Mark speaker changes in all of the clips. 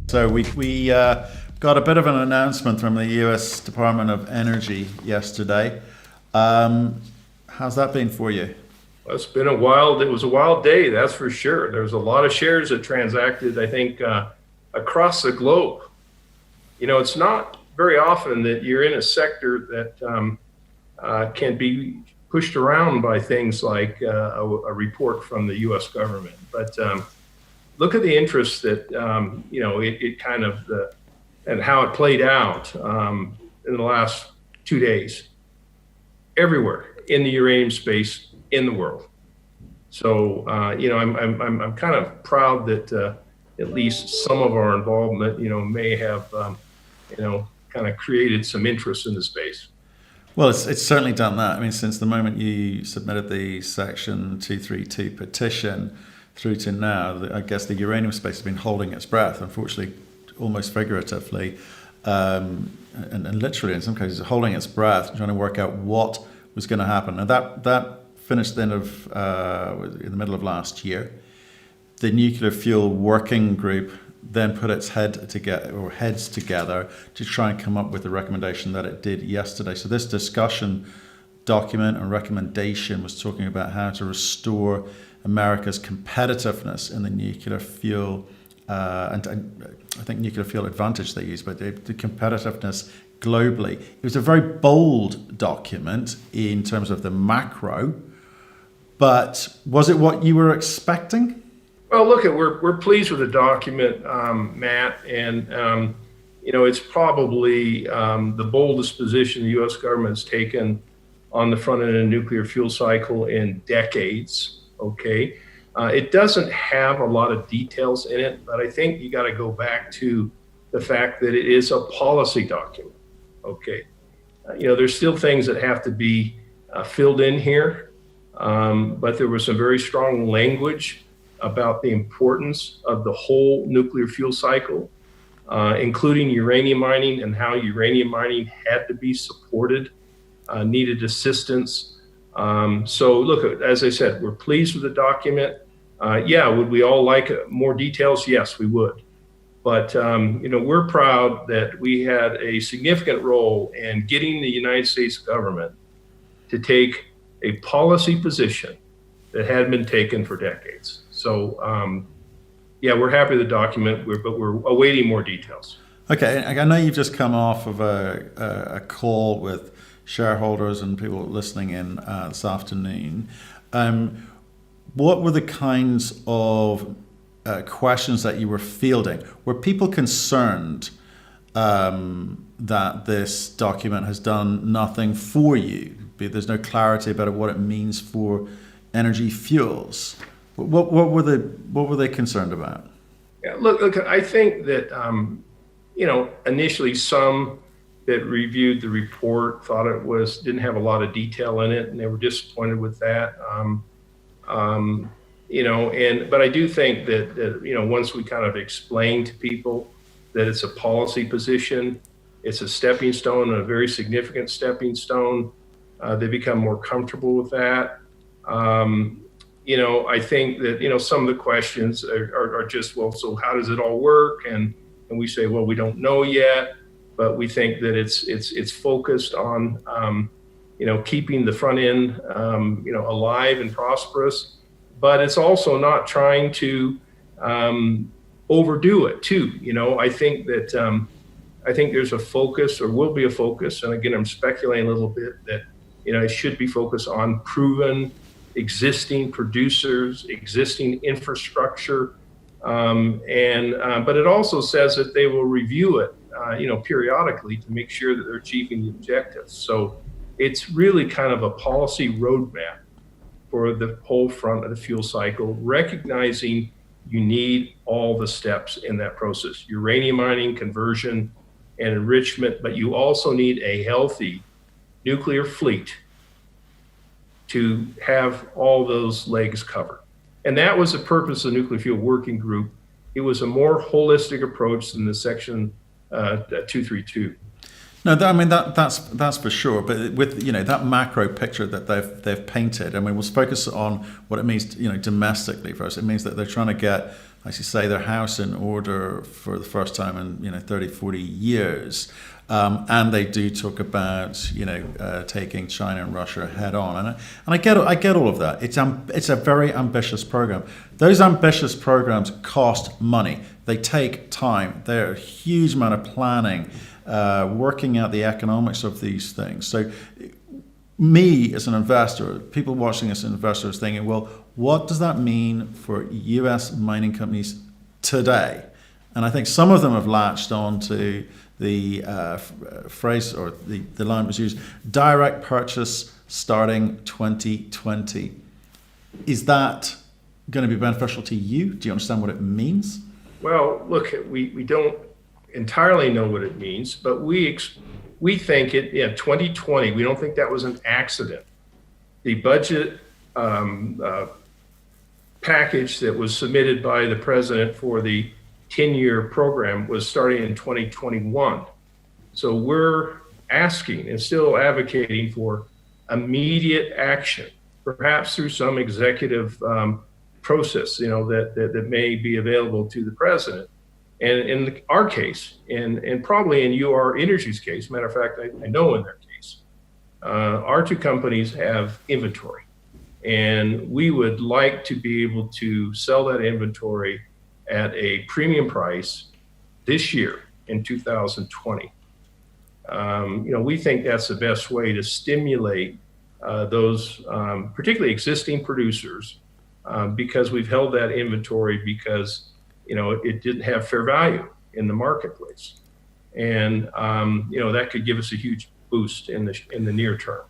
Speaker 1: So we got a bit of an announcement from the U.S. Department of Energy yesterday. How's that been for you?
Speaker 2: Well, it was a wild day, that's for sure. There was a lot of shares that transacted, I think, across the globe. You know, it's not very often that you're in a sector that can be pushed around by things like a report from the U.S. government. But look at the interest that, it kind of, and how it played out in the last 2 days, everywhere in the uranium space in the world. So, I'm kind of proud that at least some of our involvement, may have, kind of created some interest in the space.
Speaker 1: Well, it's certainly done that. I mean, since the moment you submitted the Section 232 petition through to now, I guess the uranium space has been holding its breath, unfortunately, almost figuratively, and literally in some cases holding its breath, trying to work out what was going to happen. And that finished the end of in the middle of last year. The Nuclear Fuel Working Group then put its heads together to try and come up with the recommendation that it did yesterday. So this discussion document and recommendation was talking about how to restore America's competitiveness in the nuclear fuel, and I think nuclear fuel advantage they use, but the competitiveness globally. It was a very bold document in terms of the macro, but was it what you were expecting?
Speaker 2: Well, look, we're pleased with the document, Matt, and it's probably the boldest position the U.S. government's taken on the front end of the nuclear fuel cycle in decades. Okay, it doesn't have a lot of details in it, but I think you got to go back to the fact that it is a policy document. Okay, there's still things that have to be filled in here, but there was some very strong language about the importance of the whole nuclear fuel cycle, including uranium mining and how uranium mining had to be supported, needed assistance. So look, as I said, we're pleased with the document. Would we all like more details? Yes, we would. But, we're proud that we had a significant role in getting the United States government to take a policy position that had been taken for decades. So, we're happy with the document, but we're awaiting more details.
Speaker 1: Okay, I know you've just come off of a call with shareholders and people listening in this afternoon. What were the kinds of questions that you were fielding? Were people concerned that this document has done nothing for you? There's no clarity about what it means for energy fuels. What were they concerned about?
Speaker 2: Yeah, look, I think that initially some that reviewed the report thought it didn't have a lot of detail in it, and they were disappointed with that. But I do think that once we kind of explain to people that it's a policy position, it's a stepping stone, a very significant stepping stone, they become more comfortable with that. I think that some of the questions are just, well, so how does it all work? And we say, well, we don't know yet. But we think that it's focused on keeping the front end alive and prosperous, but it's also not trying to overdo it too. I think that I think there's a focus, or will be a focus, and again I'm speculating a little bit, that it should be focused on proven existing producers, existing infrastructure, but it also says that they will review it periodically to make sure that they're achieving the objectives. So it's really kind of a policy roadmap for the whole front of the fuel cycle, recognizing you need all the steps in that process: uranium mining, conversion, and enrichment, but you also need a healthy nuclear fleet to have all those legs covered. And that was the purpose of the Nuclear Fuel Working Group. It was a more holistic approach than the Section 232.
Speaker 1: No, I mean that's for sure. But with that macro picture that they've painted, I mean, we'll focus on what it means, domestically first. It means that they're trying to get, as you say, their house in order for the first time in 30, 40 years, and they do talk about taking China and Russia head on, and I get all of that. It's a very ambitious program. Those ambitious programs cost money. They take time. They're a huge amount of planning. Working out the economics of these things. So me as an investor, people watching as investors thinking, well, what does that mean for US mining companies today? And I think some of them have latched on to the phrase, or the line was used, direct purchase starting 2020. Is that going to be beneficial to you? Do you understand what it means?
Speaker 2: Well, look, we don't entirely know what it means, but we think it in 2020. We don't think that was an accident. The budget package that was submitted by the president for the 10-year program was starting in 2021. So we're asking and still advocating for immediate action, perhaps through some executive process, that may be available to the president. And in our case, and probably in UR Energy's case, matter of fact, I know in their case, our two companies have inventory. And we would like to be able to sell that inventory at a premium price this year in 2020. We think that's the best way to stimulate those, particularly existing producers, because we've held that inventory because it didn't have fair value in the marketplace, and that could give us a huge boost in the near term.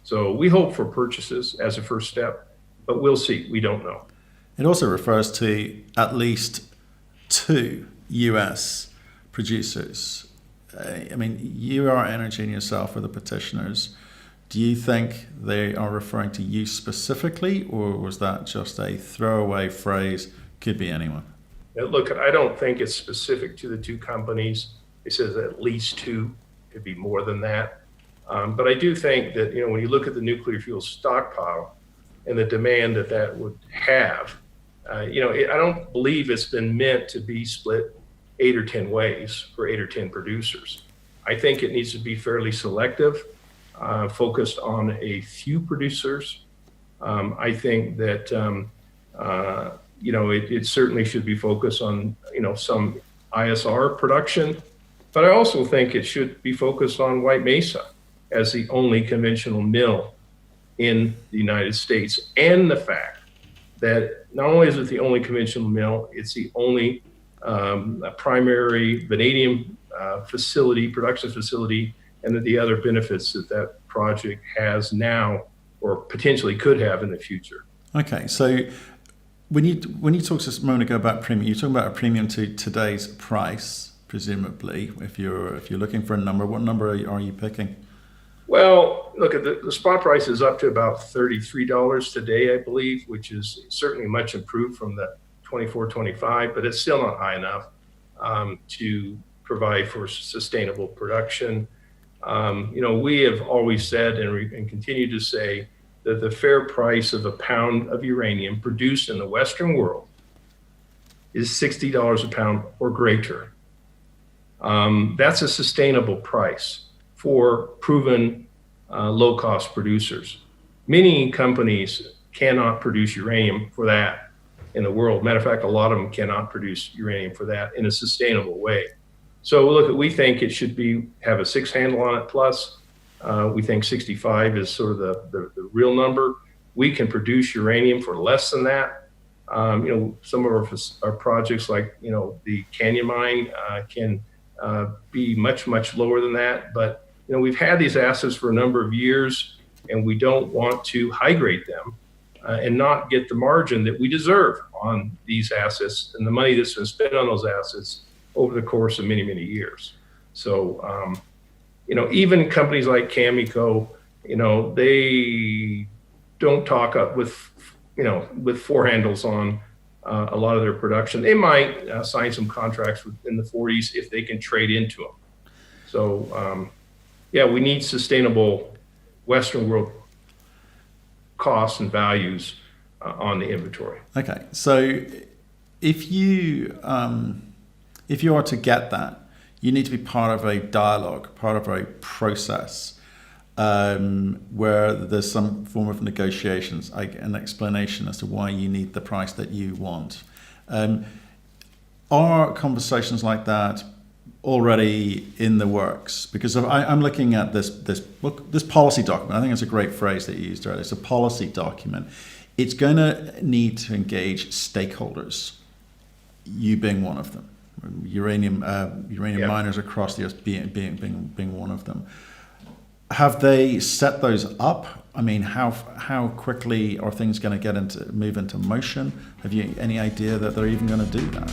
Speaker 2: So we hope for purchases as a first step, but we'll see. We don't know.
Speaker 1: It also refers to at least 2 U.S. producers. I mean, you are Energy and yourself are the petitioners. Do you think they are referring to you specifically, or was that just a throwaway phrase? Could be anyone.
Speaker 2: Look, I don't think it's specific to the two companies. It says at least 2, could be more than that. But I do think that, when you look at the nuclear fuel stockpile and the demand that would have, I don't believe it's been meant to be split 8 or 10 ways for 8 or 10 producers. I think it needs to be fairly selective, focused on a few producers. I think that, it certainly should be focused on, some ISR production, but I also think it should be focused on White Mesa as the only conventional mill in the United States, and the fact that not only is it the only conventional mill, it's the only primary vanadium production facility, and that the other benefits that project has now or potentially could have in the future.
Speaker 1: Okay, so when you talked just a moment ago about premium, you're talking about a premium to today's price, presumably. If you're looking for a number, what number are you picking?
Speaker 2: Well, look, at the spot price is up to about $33 today, I believe, which is certainly much improved from the $24, $25, but it's still not high enough to provide for sustainable production. We have always said and continue to say that the fair price of a pound of uranium produced in the Western world is $60 a pound or greater. That's a sustainable price for proven low-cost producers. Many companies cannot produce uranium for that in the world. Matter of fact, a lot of them cannot produce uranium for that in a sustainable way. So look, we think it should have a 6 handle on it plus. We think 65 is sort of the real number. We can produce uranium for less than that. Some of our projects, like the Canyon Mine, can be much, much lower than that. But we've had these assets for a number of years, and we don't want to high grade them and not get the margin that we deserve on these assets and the money that's been spent on those assets over the course of many, many years. So, even companies like Cameco, they don't talk up with 4 handles on a lot of their production. They might sign some contracts in the 40s if they can trade into them. So, yeah, we need sustainable Western world costs and values on the inventory.
Speaker 1: Okay, so if you are to get that, you need to be part of a dialogue, part of a process where there's some form of negotiations, an explanation as to why you need the price that you want. Are conversations like that already in the works? Because I'm looking at this policy document. I think it's a great phrase that you used earlier. It's a policy document. It's going to need to engage stakeholders, you being one of them, uranium miners across the US being one of them. Have they set those up? I mean, how quickly are things going to move into motion? Have you any idea that they're even going to do that?